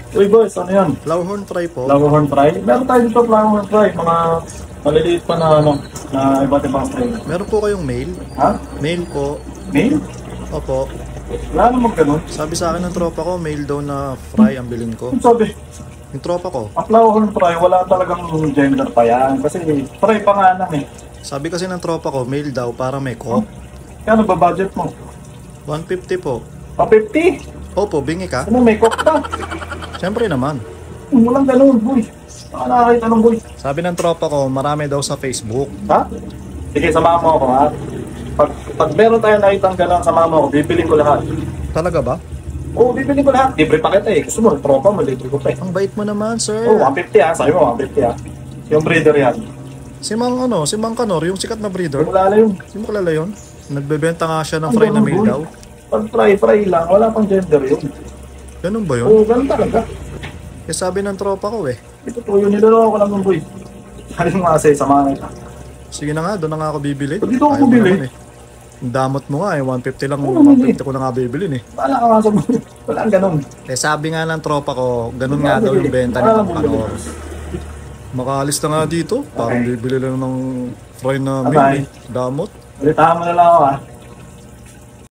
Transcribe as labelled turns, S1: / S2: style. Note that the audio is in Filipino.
S1: Uy boys, ano yan?
S2: Flowerhorn fry po.
S1: Flowerhorn fry? Meron tayo dito flowerhorn fry. Mga maliliit pa na ano, na iba't ibang fry.
S2: Meron po kayong mail?
S1: Ha?
S2: Mail po.
S1: Mail?
S2: Opo.
S1: Wala namang ganun.
S2: Sabi sa akin ng tropa ko, mail daw na fry ang bilhin ko.
S1: Ano sabi?
S2: Yung tropa ko.
S1: Ang flowerhorn fry, wala talagang gender pa yan. Kasi fry pa nga lang eh.
S2: Sabi kasi ng tropa ko, mail daw para may cook.
S1: Kano ba budget mo?
S2: 150 po.
S1: Pa 50?
S2: Opo, bingi ka?
S1: Ano, may cook pa?
S2: Siyempre naman.
S1: Walang ganun, boy. Baka nakakita ng boy.
S2: Sabi ng tropa ko, marami daw sa Facebook.
S1: Ha? Sige, samahan mo ako ha. Pag meron tayo nakitang gano'n, samahan mo ako, bibiling ko lahat.
S2: Talaga ba?
S1: Oo, bibiling ko lahat. Libre pa kita eh. Gusto mo, tropa mo, libre ko pa eh.
S2: Ang bait mo naman, sir.
S1: Oo, 150 ha. Sabi mo, 150 ha. Yung breeder yan.
S2: Si Mang Kanor, yung sikat na breeder.
S1: Wala na yung...
S2: Hindi mo kilala yun? Nagbebenta nga siya ng fry na mail daw.
S1: Pag fry lang, wala pang gender yun.
S2: Ganun ba yun?
S1: Oo, ganun talaga.
S2: Eh sabi ng tropa ko eh.
S1: Ito to, yun niloloko ko lang ng boy. Sabi mo kasi, samahan kita.
S2: Sige na nga, doon na nga ako bibili.
S1: Dito ako
S2: Ayaw mo
S1: bibili.
S2: naman eh. Ang damot mo nga eh, 150 lang,
S1: Oo,
S2: 150 ko na nga bibilin eh.
S1: Wala ka nga sa boy. Walang ganun.
S2: Eh sabi nga ng tropa ko, ganun nga daw yung benta ni Mang Kanor. Makaalis na nga dito, parang bibili lang ng fry na meal eh. Damot.
S1: Balitahan mo na lang ako ha.